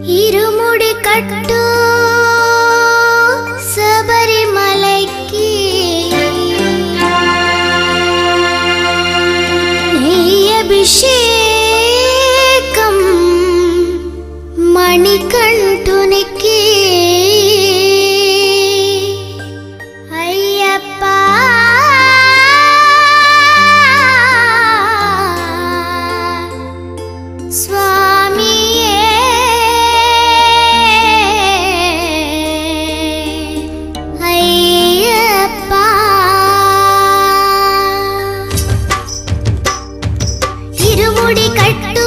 ఇరుముడి కట్టు శబరిమలైకి అభిషేకం మణికంఠునికి అయ్యప్ప స్వామియే అయ్యప్ప ఇరుముడి కట్టు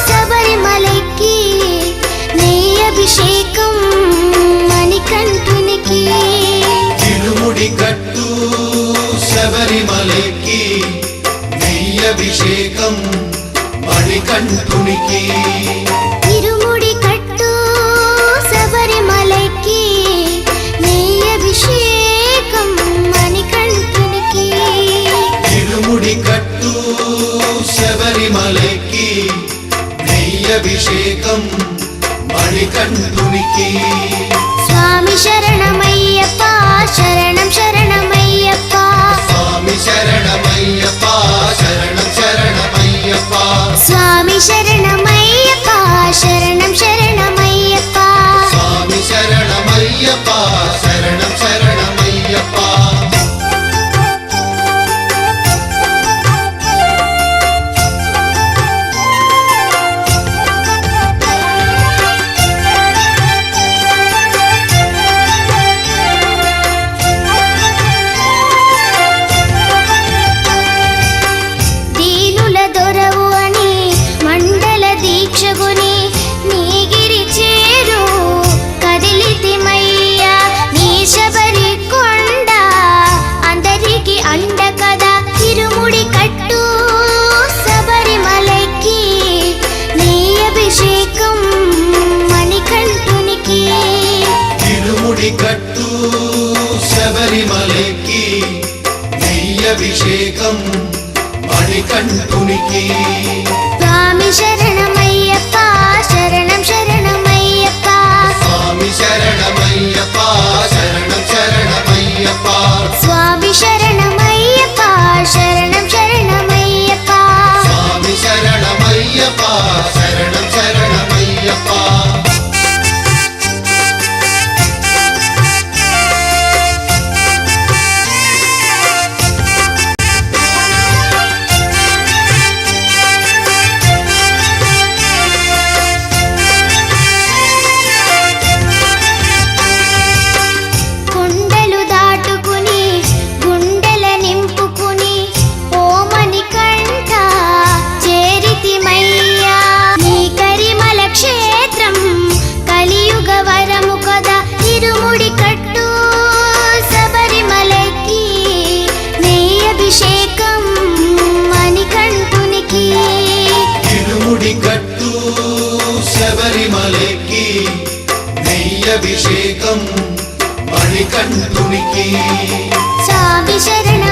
శబరిమలైకి నీ అభిషేకం మణికంఠునికి ఇరుముడి కట్టు శబరిమలైకి నీ అభిషేకం మణికంఠునికి ఇరుముడి కట్టు శబరిమలైకి నీ అభిషేకం మణికంఠునికి ఇరుముడి కట్టు శబరిమలైకి నీ అభిషేకం మణికంఠునికి స్వామి శరణమయ్యప్ప శరణం శరణమయ్యప్ప స్వామి శరణమయ్యప్ప శరణం శరణమయ్యప్ప స్వామి శరణమయ్యప్ప శరణం శరణమయ్యప్ప స్వామి శరణమయ్యప్ప శరణం శరణమయ్యప్ప దీనుల దొరవు అని మండల దీక్షగుని నీగిరి చేరు కదిలితిమయ్యా నీ శబరి కొండ అందరికి అండ కదా ఇరుముడి కట్టు శబరిమలైకి నీ అభిషేకం మణికంఠునికి ఇరుముడి కట్టు శబరిమలైకి నీ అభిషేకం మణికంఠునికి స్వామి శరణమయ్యప్ప శరణం శరణమయ్యప్ప స్వామి శరణమయ్యప్ప శరణం శరణమయ్యప్ప స్వామి శరణమయ్యప్ప శరణం శరణమయ్యప్ప స్వామి శరణమయ్యప్ప శరణం శరణమయ్యప్ప కొండలు దాటుకుని గుండెల నింపుకుని ఓమని కంఠ చేరితిమయ్యా నీ కరిమల క్షేత్రం కలియుగ వరము కదా ఇరుముడి కట్టు శబరిమలైకి నీ అభిషేకం మణికంఠునికి ఇరుముడి కట్టు శబరిమలైకి నీ అభిషేకం మణికంఠునికి స్వామి శరణ